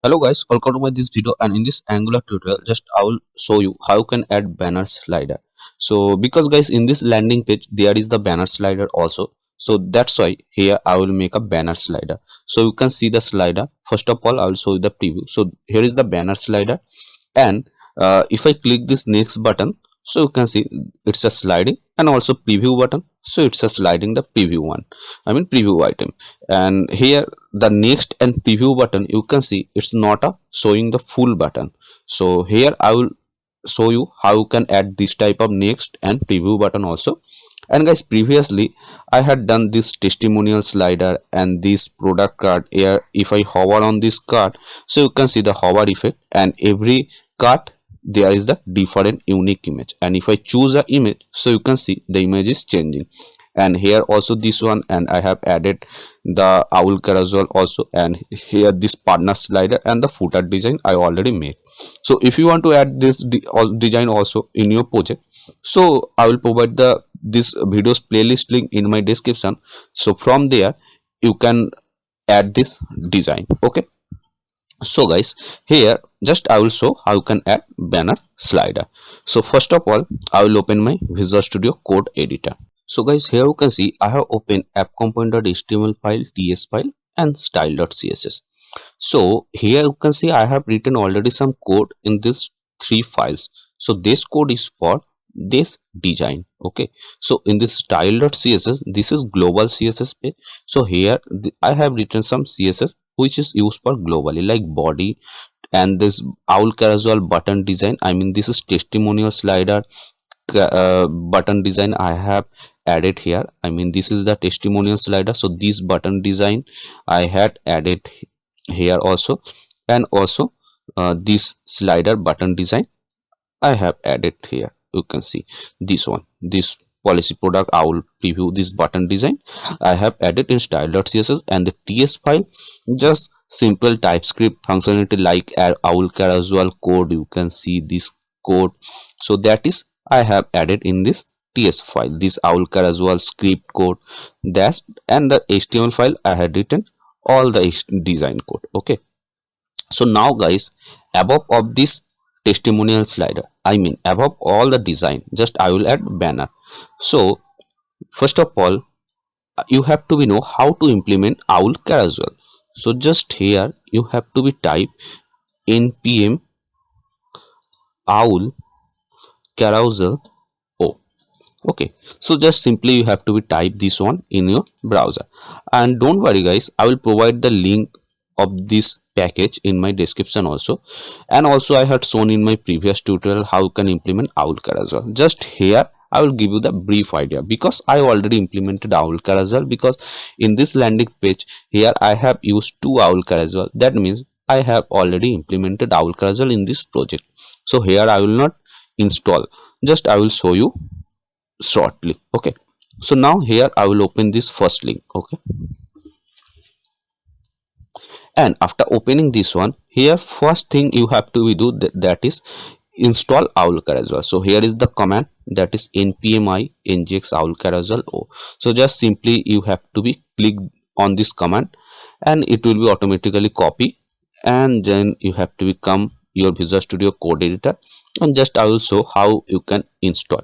Hello guys, welcome to my this video, and in this Angular tutorial just I will show you how you can add banner slider. So because guys, in this landing page there is the banner slider also, so that's why here I will make a banner slider. So you can see the slider. First of all I will show you the preview. So here is the banner slider, and if I click this next button, so you can see it's a sliding, and also preview button, so it's a sliding the preview one, I mean preview item. And here the next and preview button, you can see it's not a showing the full button. So here I will show you how you can add this type of next and preview button also. And guys, previously I had done this testimonial slider and this product card. Here if I hover on this card, so you can see the hover effect, and every card there is the different unique image, and if I choose a image, so you can see the image is changing. And here also this one, and I have added the owl carousel also, and here this partner slider and the footer design I already made. So if you want to add this design also in your project, so I will provide the this videos playlist link in my description. So from there you can add this design. Okay, so guys, here just I will show how you can add banner slider. So first of all I will open my Visual Studio Code editor. So guys, here you can see I have opened app component.html file, ts file, and style.css. So here you can see I have written already some code in this three files. So this code is for this design. Okay, so in this style.css, this is global css page. So here I have written some css which is used for globally, like body, and this owl carousel button design, I mean this is testimonial slider button design I have added here. I mean this is the testimonial slider, so this button design I had added here also. And also this slider button design I have added here. You can see this one, this policy product owl preview, this button design I have added in style.css. And the ts file, just simple TypeScript functionality like owl carousel code. You can see this code, so that is I have added in this ts file, this owl carousel script code. That's, and the html file I had written all the design code. Okay, so now guys, above of this testimonial slider, I mean above all the design, just I will add banner. So first of all you have to be know how to implement owl carousel. So just here you have to be type npm owl carousel o. Okay, so just simply you have to be type this one in your browser. And don't worry guys, I will provide the link of this package in my description also. And also I had shown in my previous tutorial how you can implement owl carousel. Just here I will give you the brief idea, because I already implemented owl carousel, because in this landing page here I have used two owl carousel. That means I have already implemented owl carousel in this project. So here I will not install, just I will show you shortly. Okay, so now here I will open this first link. Okay, and after opening this one, here first thing you have to do that is install owl carousel. So here is the command, that is npm I ngx owl carousel o. So just simply you have to be click on this command, and it will be automatically copy, and then you have to become your Visual Studio Code editor. And just I will show how you can install.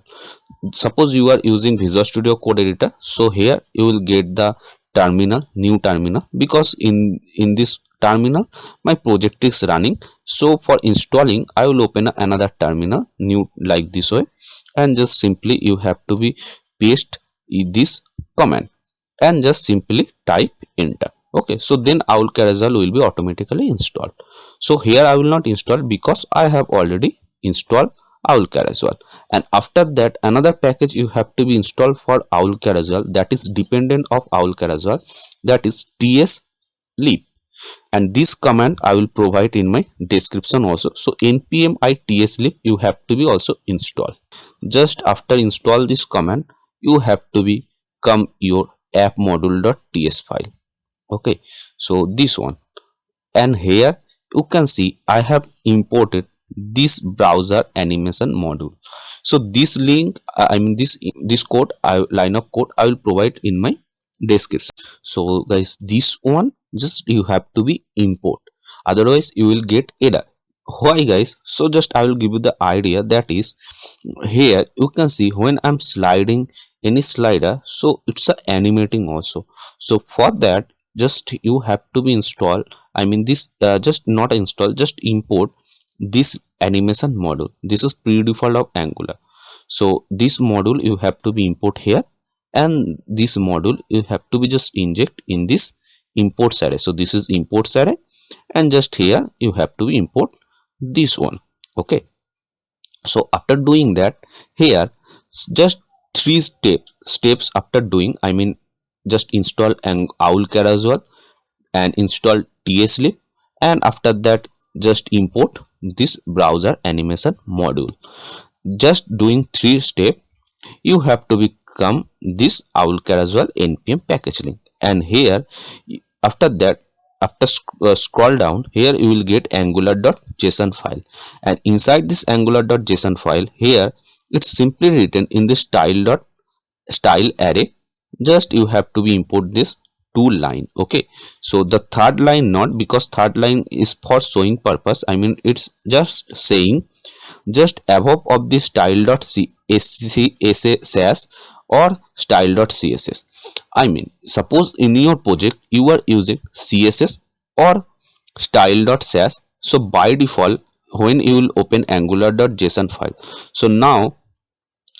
Suppose you are using Visual Studio Code editor, so here you will get the terminal, new terminal, because in this terminal my project is running. So for installing I will open another terminal new like this way, and just simply you have to be paste this command and just simply type enter. Okay, so then owl carousel will be automatically installed. So here I will not install because I have already installed owl carousel. And after that another package you have to be installed for owl carousel, that is dependent of owl carousel, that is ts lib. And this command I will provide in my description also. So npm I ts lib you have to be also installed. Just after install this command, you have to be come your app module.ts file. Okay, so this one, and here you can see I have imported this browser animation module. So this link, I mean this code, line of code I will provide in my description. So guys, this one just you have to be import. otherwise you will get error. Why guys? So just I will give you the idea, that is, here you can see when I'm sliding any slider, so it's a animating also. So for that, just you have to be install, I mean this just not install, just import this animation module. This is pre-default of Angular. So this module you have to be import here, and this module you have to be just inject in this imports array. So this is imports array, and just here you have to be import this one. Okay, so after doing that, here just three steps after doing, I mean just install an owl carousel and install tslib, and after that just import this browser animation module. Just doing three step, you have to become this owl carousel npm package link, and here after that, after scroll down, here you will get angular.json file, and inside this angular.json file, here it's simply written in the style array. Just you have to be import this two line. Okay, so the third line not, because third line is for showing purpose, I mean it's just saying just above of the style.css or style.css. I mean suppose in your project you are using css or style.sass, so by default when you will open angular.json file, so now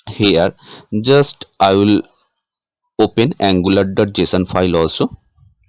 here just I will open angular.json file also.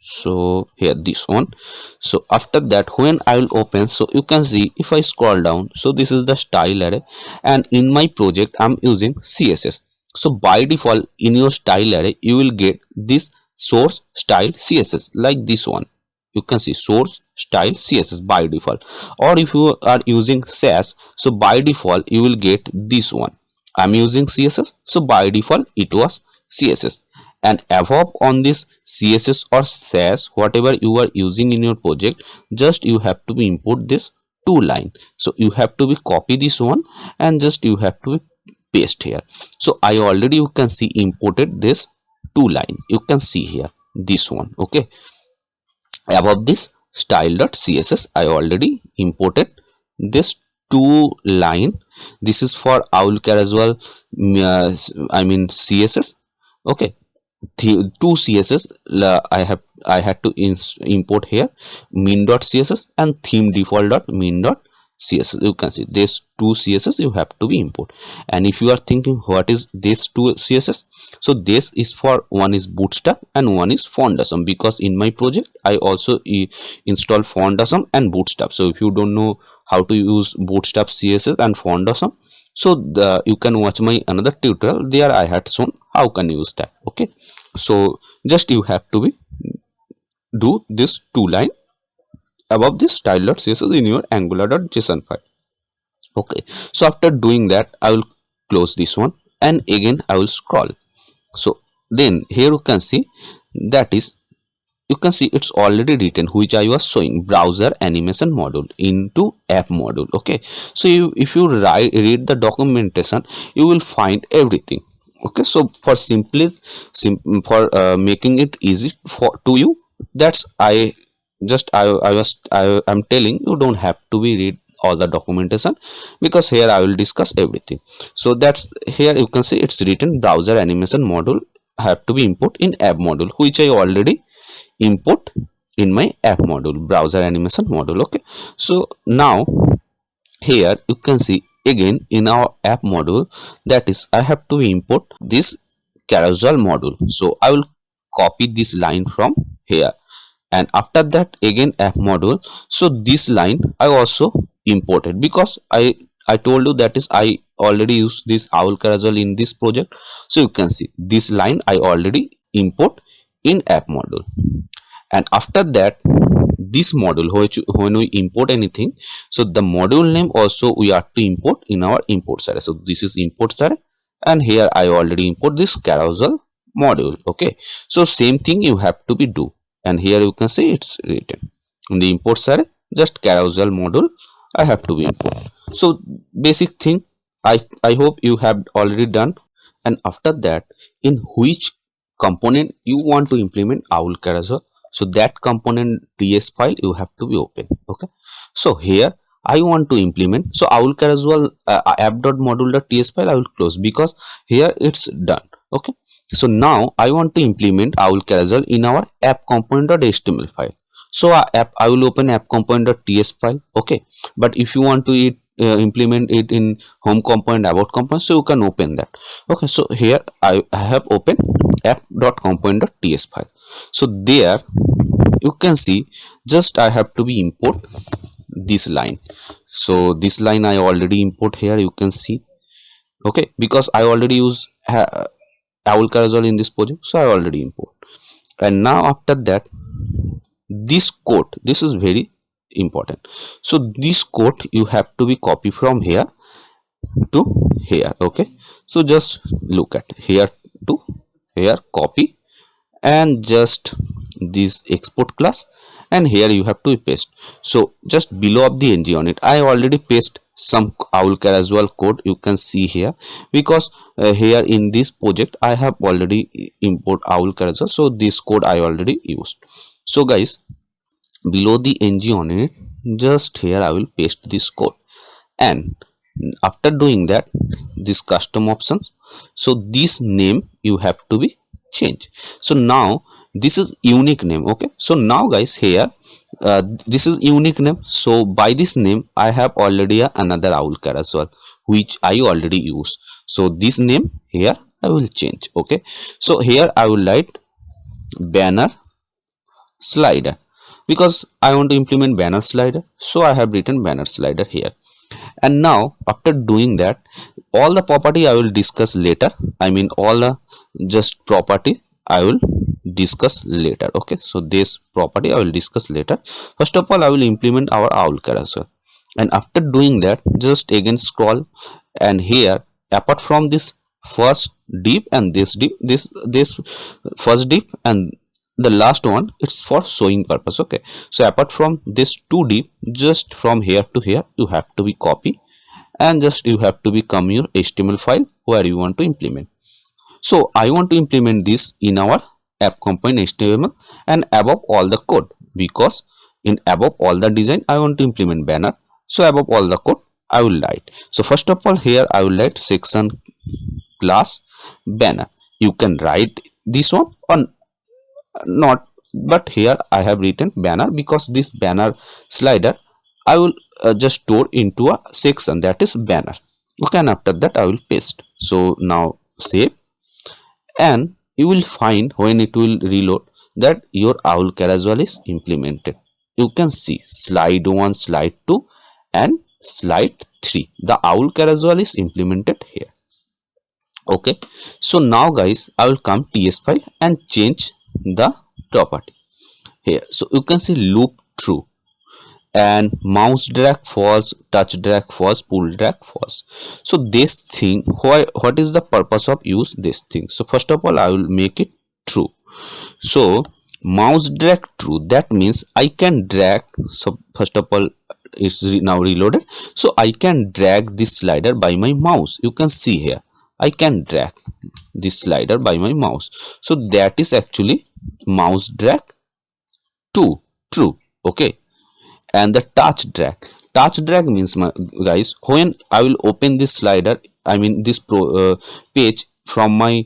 So here this one. So after that, when I will open, so you can see if I scroll down, so this is the style array, and in my project I'm using css. So by default in your style array you will get this source style css, like this one. You can see source style css by default, or if you are using sass, so by default you will get this one. I'm using css, so by default it was css, and above on this css or sass, whatever you are using in your project, just you have to be import this two line. So you have to be copy this one, and just you have to paste here. So I already, you can see, imported this two line. You can see here this one. Okay, above this style.css I already imported this two line. This is for owl carousel, I mean css. Okay, the two css I had to import here, min.css and theme default.min.css. You can see these two css you have to be import. And if you are thinking what is this two css, so this is for, one is bootstrap and one is Foundation, because in my project I also install Foundation and bootstrap. So if you don't know how to use bootstrap css and Foundation, so you can watch my another tutorial, there I had shown how can use that. Okay, so just you have to be do this two line above this style.css in your angular.json file. Okay, so after doing that I will close this one, and again I will scroll. So then here you can see, that is, you can see it's already written, which I was showing, browser animation module into app module. Okay, so if you read the documentation, you will find everything. Okay, so for making it easy for to you, that's I'm telling you, don't have to be read all the documentation, because here I will discuss everything. So that's, here you can see it's written browser animation module have to be import in app module, which I already import in my app module, browser animation module. Okay, so now here you can see again in our app module, that is I have to import this carousel module. So I will copy this line from here, and after that again app module, so this line I also imported, because I told you that is I already use this owl carousel in this project. So you can see this line I already import in app module. And after that, this module, which when we import anything, so the module name also we have to import in our imports array. So this is imports array, and here I already import this carousel module. Okay, so same thing you have to be do, and here you can see it's written in the imports array, just carousel module I have to be import. So basic thing I hope you have already done. And after that, in which component you want to implement owl carousel, So that component ts file you have to be open. Okay, so here I want to implement, so owl carousel app.module.ts file I will close because here it's done. Okay, so now I want to implement owl carousel in our app component.html file. So I will open app component.ts file. Okay, but if you want to implement it in home component, about component, so you can open that. Okay, so here I have opened app.component.ts file. So there you can see, just I have to be import this line. So this line I already import here, you can see. Okay, because I already use owl carousel in this project, so I already import. And now after that, this code, this is very important. So this code you have to be copy from here to here. Okay, so just look at here to here, copy, and just this export class, and here you have to paste. So just below of the ng on it, I already paste some owl carousel code, you can see here, because here in this project I have already import owl carousel, so this code I already used. So guys, below the ng on it, just here I will paste this code, and after doing that, this custom options, so this name you have to be changed. So now this is unique name. Okay, so now guys, here this is unique name, so by this name I have already another owl carousel which I already use. So this name here I will change. Okay, so here I will write banner slider because I want to implement banner slider, so I have written banner slider here. And now after doing that, all the property I will discuss later, I mean all the just property I will discuss later. Okay, so this property I will discuss later. First of all, I will implement our owl carousel, and after doing that, just again scroll, and here apart from this first div and this div, this first div and the last one, it's for showing purpose. Okay, so apart from this 2D, just from here to here you have to be copy, and just you have to become your HTML file where you want to implement. So I want to implement this in our app component HTML and above all the code, because in above all the design I want to implement banner. So above all the code I will write. So first of all, here I will write section class banner. You can write this one or not, but here I have written banner because this banner slider I will just store into a section, that is banner. Okay, and after that I will paste. So now save, and you will find when it will reload that your owl carousel is implemented. You can see slide 1, slide 2 and slide 3, the owl carousel is implemented here. Okay, so now guys, I will come ts file and change the property here. So you can see loop true, and mouse drag false, touch drag false, pull drag false. So this thing, what is the purpose of use this thing? So first of all, I will make it true. So mouse drag true, that means I can drag. So first of all, it's now reloaded, so I can drag this slider by my mouse. You can see here I can drag this slider by my mouse, so that is actually mouse drag to true. Okay, and the touch drag means, my guys, when I will open this slider, I mean this page from my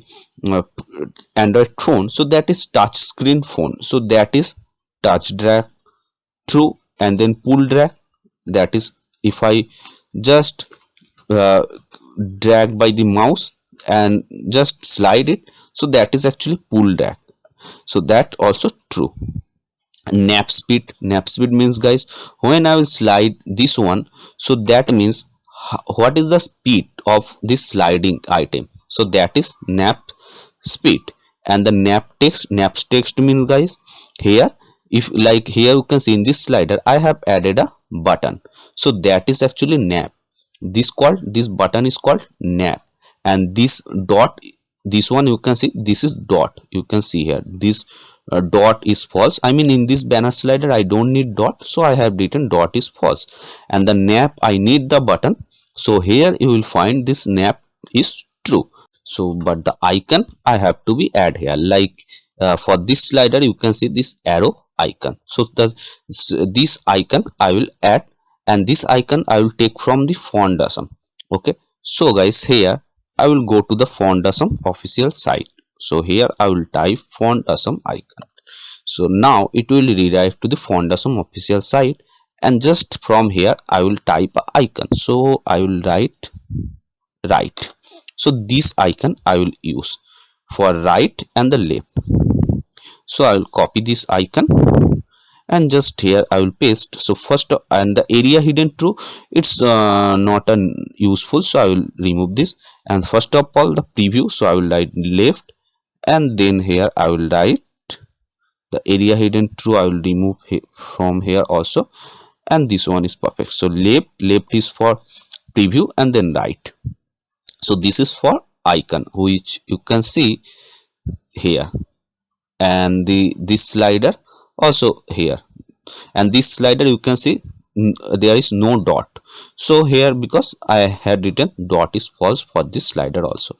Android phone, so that is touch screen phone, so that is touch drag true. And then pull drag, that is if I just drag by the mouse and just slide it, so that is actually pull drag, so that also true. Nap speed means, guys, when I will slide this one, so that means what is the speed of this sliding item, so that is nap speed. And the nap text means, guys, here if like here you can see in this slider I have added a button, so that is actually nap. This button is called nap, and this dot, this one you can see, this is dot. You can see here this dot is false. I mean in this banner slider I don't need dot, so I have written dot is false, and the nap I need the button, so here you will find this nap is true. So but the icon I have to be add here, like for this slider you can see this arrow icon. So this icon I will add, and this icon I will take from the Foundation. Okay, so guys, here I will go to the Foundation official site. So here I will type Foundation icon. So now it will redirect to the Foundation official site, and just from here I will type a icon. So I will write right. So this icon I will use for right and the left. So I will copy this icon and just here I will paste. So first, and the area hidden true, it's not useful, so I will remove this. And first of all the preview, so I will write left, and then here I will write the area hidden true, I will remove from here also, and this one is perfect. So left is for preview, and then right. So this is for icon, which you can see here, and this slider also here, and this slider you can see there is no dot. So here, because I had written dot is false for this slider also.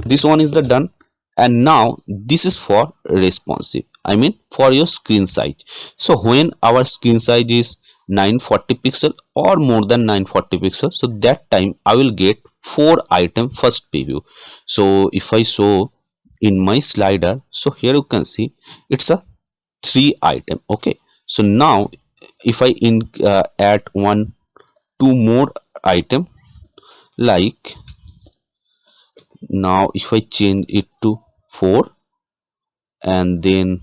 This one is the done. And now this is for responsive, I mean for your screen size. So when our screen size is 940 pixel or more than 940 pixel, so that time I will get 4 item first preview. So if I show in my slider, so here you can see it's a 3 item. Okay, so now if I add 2 more item, like now if I change it to 4 and then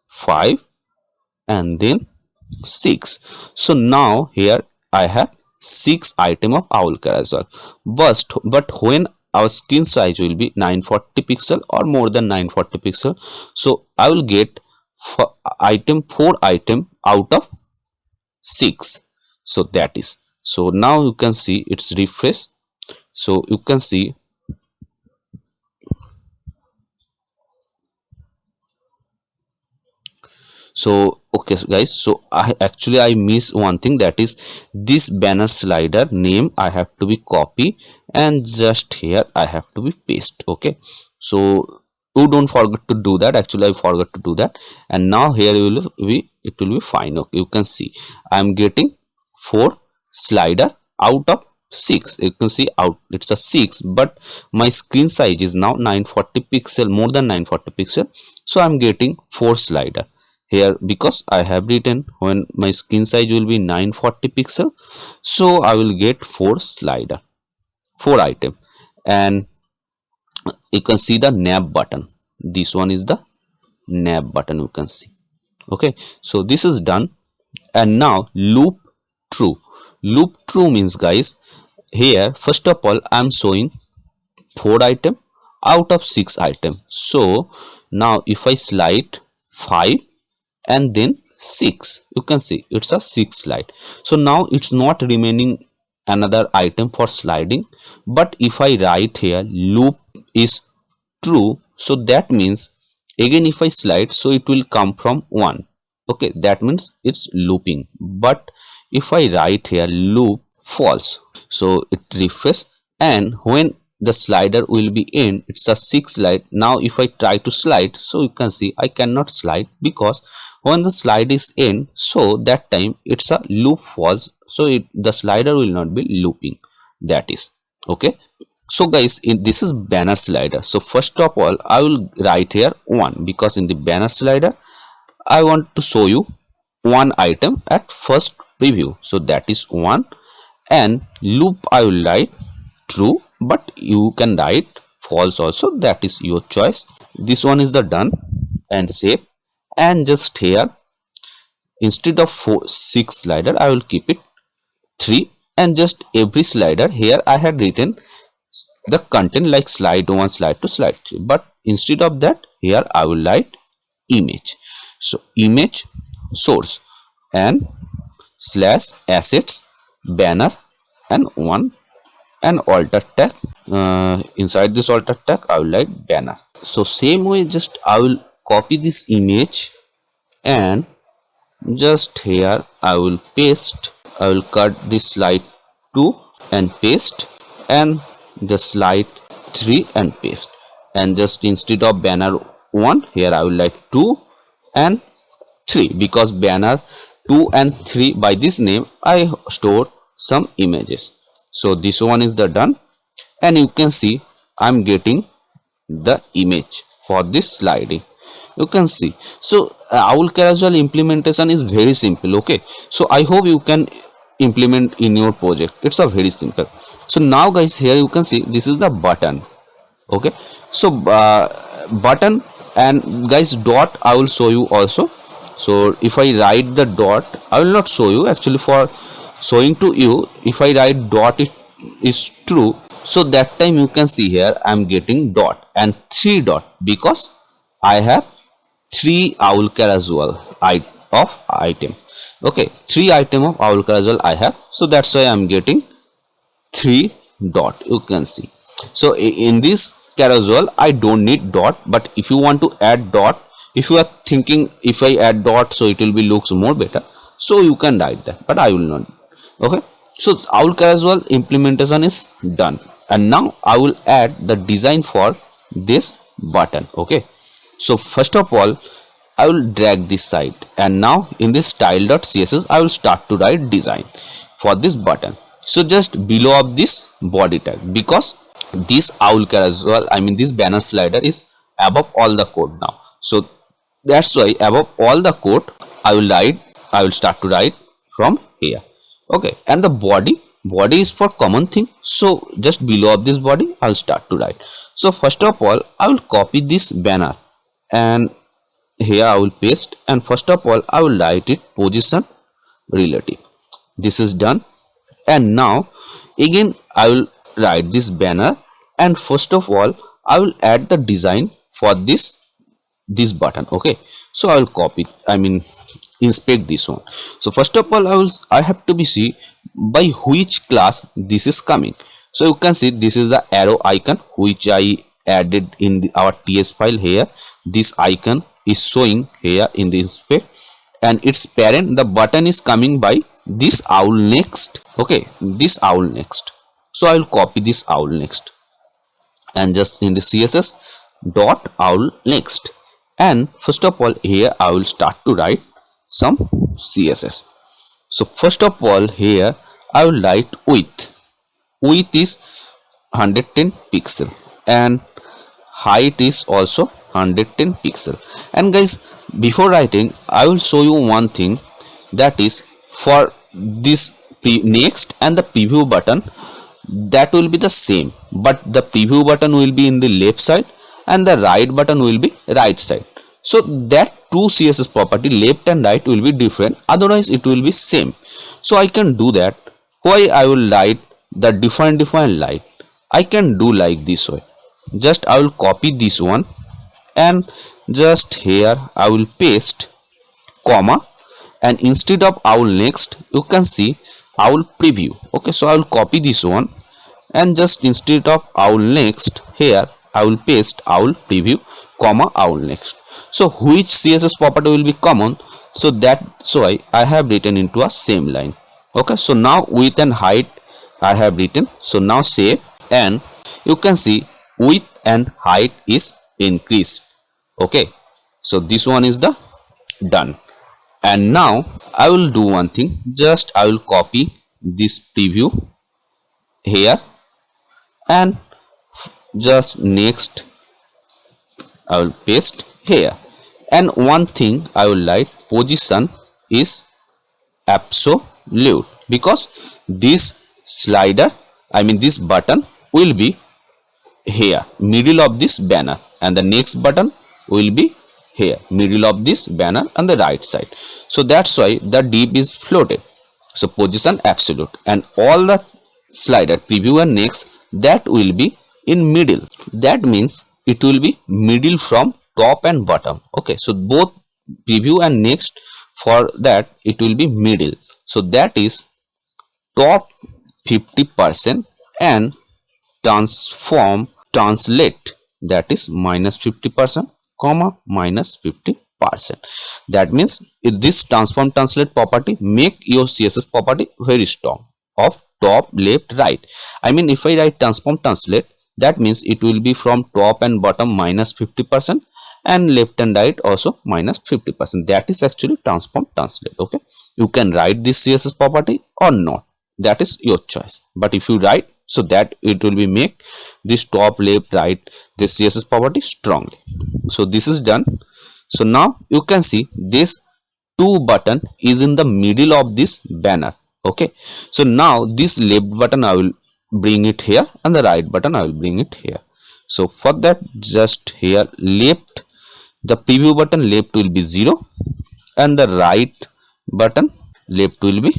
5 and then 6, so now here I have 6 item of Owlcare as well. But when our screen size will be 940 pixel or more than 940 pixel, so I will get 4 item out of 6. So that is, so now you can see it's refresh. So you can see, so okay guys, so I miss one thing, that is this banner slider name I have to be copy, and just here I have to be paste. Okay, so you don't forget to do that. Actually I forgot to do that, and now here it will be fine. Okay, you can see I am getting 4 slider out of 6. You can see out it's a 6, but my screen size is now 940 pixel, more than 940 pixel, so I'm getting 4 slider here, because I have written when my screen size will be 940 pixel, so I will get 4 slider, 4 item. And you can see the nav button, this one is the nav button, you can see. Okay, so this is done. And now loop true. Loop true means, guys, here first of all I am showing 4 item out of 6 item. So now if I slide 5 and then 6, you can see it's a 6 slide. So now it's not remaining another item for sliding. But if I write here loop is true, so that means again if I slide, so it will come from 1. Okay, that means it's looping. But if I write here loop false, so it refresh, and when the slider will be in, it's a 6 slide. Now if I try to slide, so you can see I cannot slide, because when the slide is in, so that time it's a loop false, so the slider will not be looping. That is okay. So guys, this is banner slider. So first of all I will write here 1, because in the banner slider I want to show you 1 item at first preview, so that is 1. And loop I will write true, but you can write false also, that is your choice. This one is the done, and save. And just here instead of 6 slider I will keep it 3, and just every slider here I had written the content like slide 1, slide 2, slide 3, but instead of that here I will write image. So image source and slash assets banner and 1 and alter tag. Inside this alter tag I will write banner. So same way, just I will copy this image, and just here I will paste. I will cut this slide 2 and paste, and the slide 3 and paste, and just instead of banner 1, here I will write 2 and 3, because banner 2 and 3, by this name I stored some images. So this one is the done, and you can see I'm getting the image for this sliding. You can see. So owl carousel implementation is very simple. Okay, so I hope you can implement in your project. It's a very simple. So now guys, here you can see this is the button. Okay, so button, and guys dot I will show you also. So if I write the dot, I will not show you, actually for showing to you, if I write dot it is true, so that time you can see here I am getting dot and 3 dot, because I have 3 owl carousel of item. Okay, 3 item of owl carousel I have, so that's why I am getting 3 dot. You can see. So in this carousel I don't need dot, but if you want to add dot, if you are thinking if I add dot so it will be looks more better, so you can write that, but I will not. Okay, so owl carousel implementation is done, and now I will add the design for this button. Okay, so first of all I will drag this side, and now in this style.css I will start to write design for this button. So just below of this body tag, because this owl carousel, I mean this banner slider is above all the code now, so that's why above all the code I will start to write from here. Okay, and the body is for common thing, so just below of this body I'll start to write. So first of all I will copy this banner, and here I will paste, and first of all I will write it position relative. This is done, and now again I will write this banner, and first of all I will add the design for this button. Okay, so I will copy, I mean inspect this one. So first of all I have to be see by which class this is coming. So you can see this is the arrow icon which I added in our ts file. Here this icon is showing here in the inspect, and its parent, the button, is coming by this owl next. Okay, this owl next. So I will copy this owl next, and just in the css dot owl next, and first of all here I will start to write some css. So first of all here I will write width is 110 pixel, and height is also 110 pixel. And guys, before writing I will show you one thing, that is for this next and the preview button, that will be the same, but the preview button will be in the left side and the right button will be right side. So that two css property, left and right, will be different, otherwise it will be same. So I can do that. Why I will write the different light? I can do like this way. Just I will copy this one, and just here I will paste comma, and instead of owl next you can see owl preview. Okay, so I will copy this one, and just instead of owl next here I will paste owl preview comma owl next. So which css property will be common, so that's why I have written into a same line. Okay, so now width and height I have written. So now save, and you can see width and height is increased. Okay, so this one is the done. And now I will do one thing, just I will copy this preview here, and just next I will paste here. And one thing I will write, position is absolute, because this slider, I mean this button, will be here middle of this banner, and the next button will be here middle of this banner on the right side. So that's why the div is floated. So position absolute, and all the slider preview and next, that will be in middle. That means it will be middle from top and bottom. Okay, so both preview and next, for that it will be middle. So that is top 50% and translate, that is minus 50% comma minus 50%. That means if this transform translate property make your css property very strong of top, left, right. I mean if I write transform translate, that means it will be from top and bottom minus 50%, and left and right also minus 50%. That is actually transform translate. Okay, you can write this CSS property or not, that is your choice. But if you write, so that it will be make this top, left, right, this CSS property strongly. So this is done. So now you can see this two button is in the middle of this banner. Okay, so now this left button I will bring it here and the right button I will bring it here. So for that, just here left, the preview button left will be 0 and the right button left will be,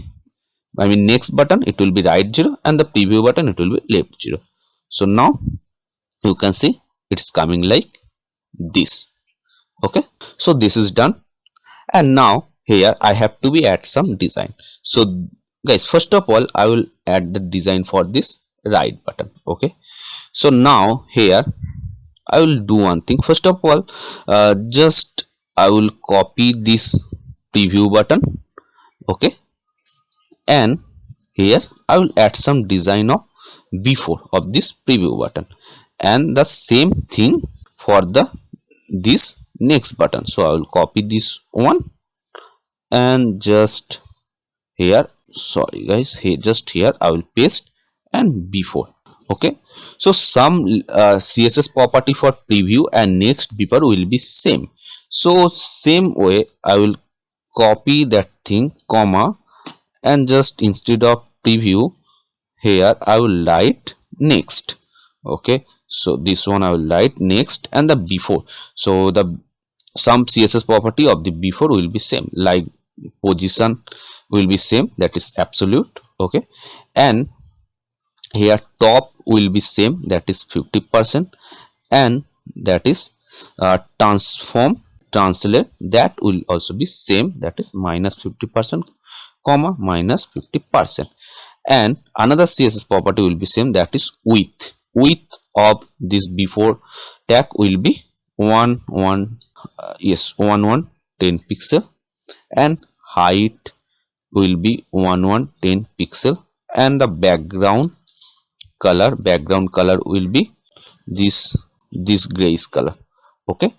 I mean next button it will be right 0 and the preview button it will be left 0. So now you can see it's coming like this. Okay, so this is done. And now here I have to be add some design. So guys, first of all I will add the design for this right button. Okay, so now here I will do one thing. First of all, just I will copy this preview button. Okay, and here I will add some design of before of this preview button, and the same thing for the this next button. So I will copy this one and just here, sorry guys, here just here I will paste and before. Okay, so some CSS property for preview and next before will be same. So same way I will copy that thing, comma, and just instead of preview here I will write next. Okay, so this one I will write next and the before. So the some CSS property of the before will be same, like position will be same, that is absolute. Okay, and here top will be same, that is 50%, and that is transform translate, that will also be same, that is minus 50%, comma minus 50%. And another CSS property will be same, that is width of this before tag will be 1110 pixel, and height will be 1110 pixel, and the background color will be this grayish color. Okay,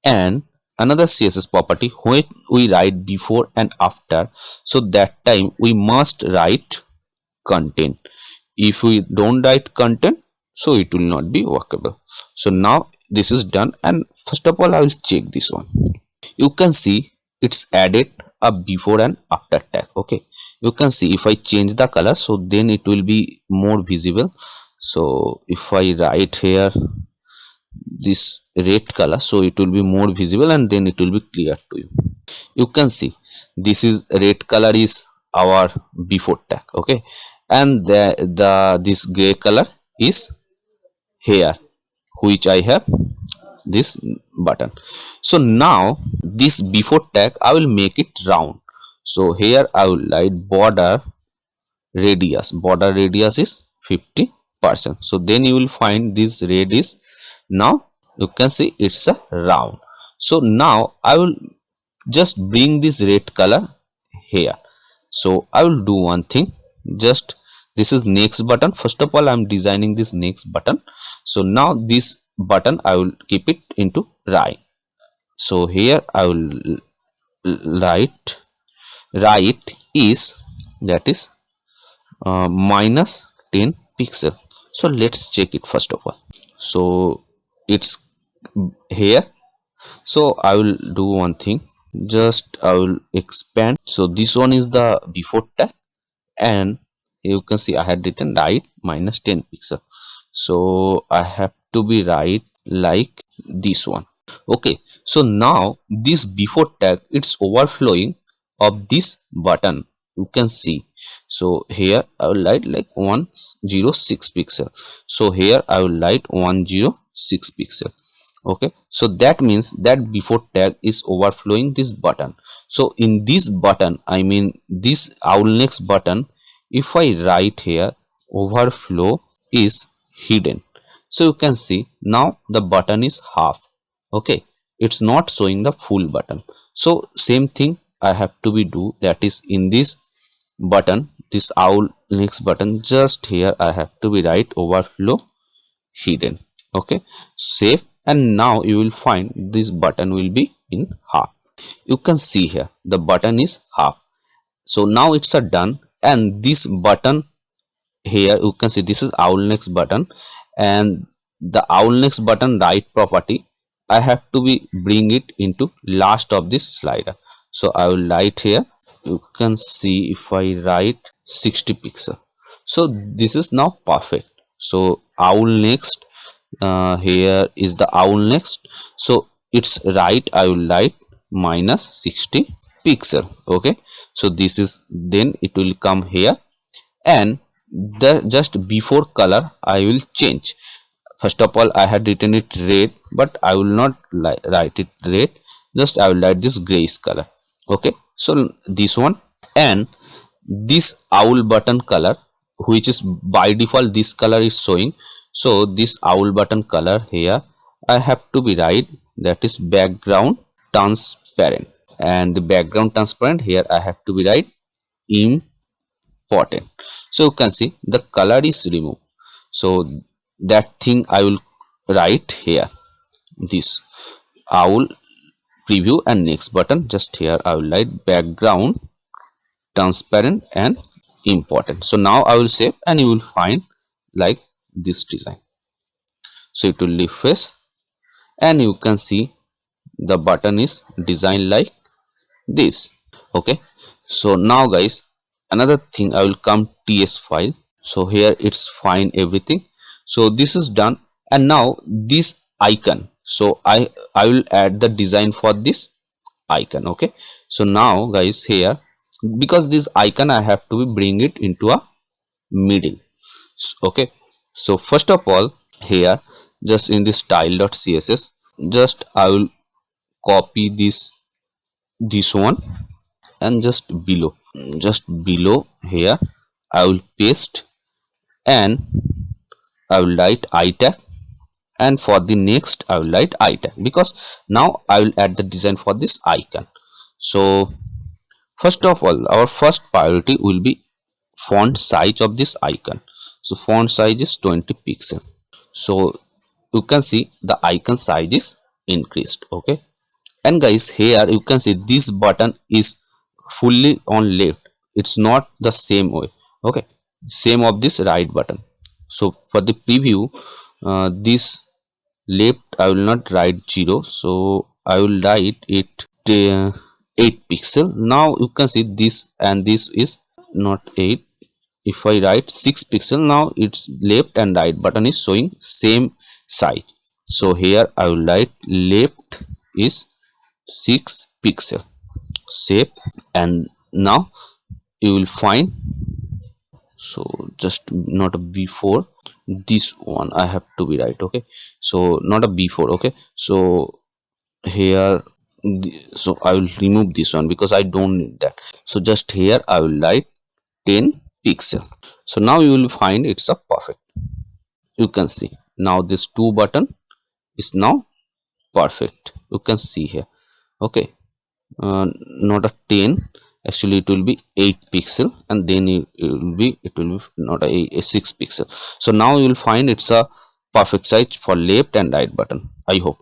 and another CSS property, when we write before and after, so that time we must write content. If we don't write content, so it will not be workable. So now this is done, and first of all I will check this one. You can see it's added a before and after tag. Okay, you can see if I change the color, so then it will be more visible. So if I write here this red color, so it will be more visible and then it will be clear to you. You can see this is red color is our before tag. Okay, and this gray color is here, which I have this button. So now this before tag I will make it round. So here I will write border radius is 50%. So then you will find this red is, now you can see it's a round. So now I will just bring this red color here. So I will do one thing, just this is next button. First of all I'm designing this next button. So now this button I will keep it into right. So here I will write is, that is minus 10 pixel. So let's check it first of all. So it's here. So I will do one thing, just I will expand. So this one is the before tag, and you can see I had written right minus 10 pixel. So I have to be right like this one. Okay, so now this before tag, it's overflowing of this button, you can see. So here I will write like 106 pixel. So here I will write 106 pixel. Okay, so that means that before tag is overflowing this button. So in this button, I mean this owl next button, if I write here overflow is hidden, so you can see now the button is half. Okay, it's not showing the full button. So same thing I have to be do, that is in this button, this owl next button, just here I have to be write overflow hidden. Okay, save and now you will find this button will be in half. You can see here the button is half. So now it's a done, and this button here you can see this is owl next button, and the owl next button right property I have to be bring it into last of this slider. So I will write here, you can see if I write 60 pixel. So this is now perfect. So owl next, here is the owl next, so it's right, I will write minus 60 pixel. Okay, so this is, then it will come here, and the just before color I will change. First of all I had written it red, but I will not write it red, just I will write this grayish color. Okay, so this one, and this owl button color, which is by default this color is showing. So this owl button color here I have to be write, that is background transparent, and the background transparent here I have to be write important. So you can see the color is removed. So that thing I will write here, this owl preview and next button, just here I will write background transparent and important. So now I will save, and you will find like this design. So it will refresh, and you can see the button is designed like this. Okay, so now guys, another thing I will come ts file. So here it's fine everything. So this is done, and now this icon, so I will add the design for this icon. Okay, so now guys here, because this icon I have to bring it into a middle. Okay, so first of all here, just in this style.css, just I will copy this one, and just below here I will paste, and I will write I tag, and for the next I will write I tag, because now I will add the design for this icon. So first of all, our first priority will be font size of this icon. So font size is 20 pixel. So you can see the icon size is increased. Okay, and guys here you can see this button is fully on left, it's not the same way. Okay, same of this right button. So for the preview, this left I will not write 0, so I will write it 8 pixel. Now you can see this, and this is not 8. If I write 6 pixel, now it's left and right button is showing same size. So here I will write left is 6 pixel, save, and now you will find, so just not a before, this one I have to be right. Okay, so not a before. Okay, so here so I will remove this one because I don't need that. So just here I will write 10 pixel. So now you will find it's a perfect. You can see now this two button is now perfect. You can see here. Okay, not a 10, actually it will be 8 pixel, and then it will be not a 6 pixel. So now you will find it's a perfect size for left and right button. I hope,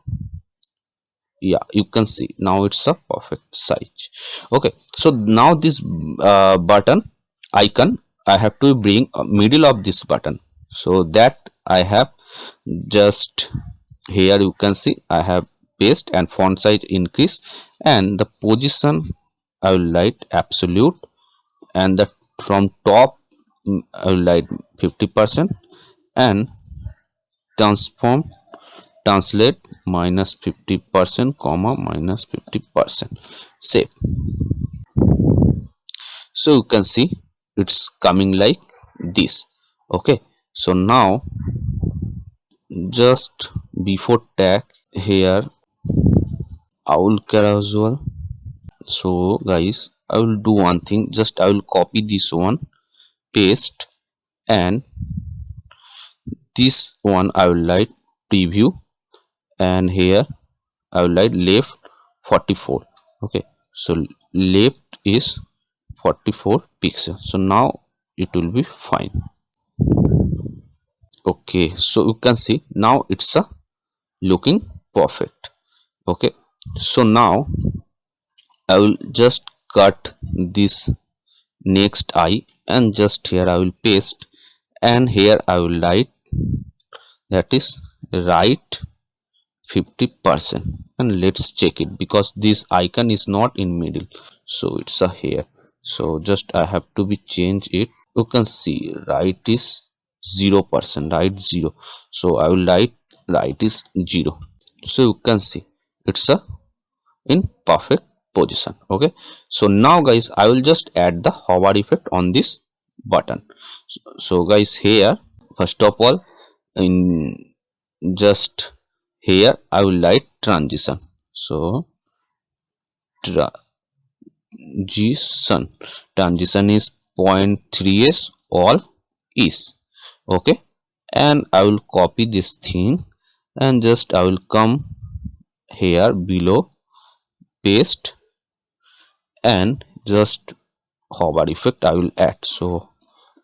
yeah, you can see now it's a perfect size. Okay, so now this button icon I have to bring a middle of this button, so that I have just here you can see I have paste and font size increase, and the position I will write absolute, and the from top, I will write 50%, and transform translate -50%, comma -50%, save. So you can see it's coming like this. Okay, so now just before tag here owl casual. So guys, I will do one thing, just I will copy this one, paste, and this one I will write preview, and here I will write left 44. Okay, so left is 44 pixel. So now it will be fine. Okay, so you can see now it's a looking perfect. Okay, so now I will just cut this next eye, and just here I will paste, and here I will write, that is right 50%, and let's check it because this icon is not in middle, so it's a here. So just I have to be change it. You can see right is 0%, right 0, so I will write right is 0. So you can see it's a in perfect position. Okay, so now guys I will just add the hover effect on this button. So guys, here first of all, in just here I will write transition. So transition is 0.3s all is. Okay, and I will copy this thing, and just I will come here below, paste, and just hover effect I will add. So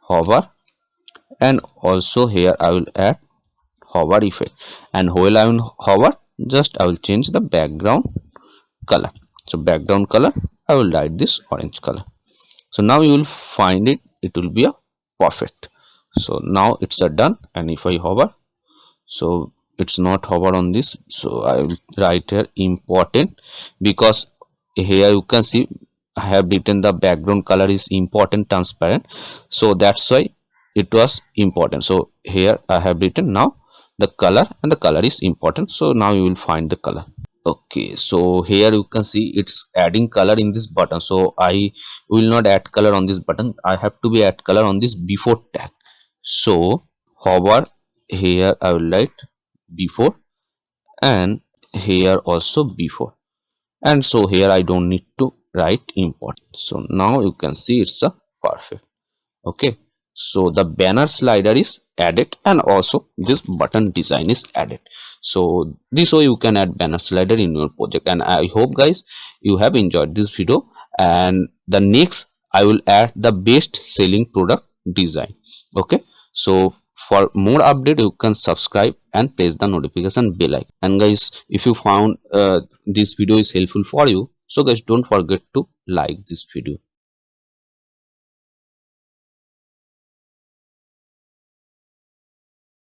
hover, and also here I will add hover effect, and while I will hover, just I will change the background color. So background color I will write this orange color. So now you will find it will be a perfect. So now it's a done, and if I hover, so it's not hover on this, so I will write here important, because here you can see I have written the background color is important transparent, so that's why it was important. So here I have written now the color, and the color is important, so now you will find the color. Okay, so here you can see it's adding color in this button, so I will not add color on this button, I have to be add color on this before tag. So hover, here I will write before, and here also before, and so here I don't need to write import. So now you can see it's a perfect. Okay, so the banner slider is added, and also this button design is added. So this way you can add banner slider in your project, and I hope guys you have enjoyed this video. And the next I will add the best selling product design. Okay, so for more update you can subscribe and press the notification bell icon. And guys, if you found this video is helpful for you, so guys don't forget to like this video.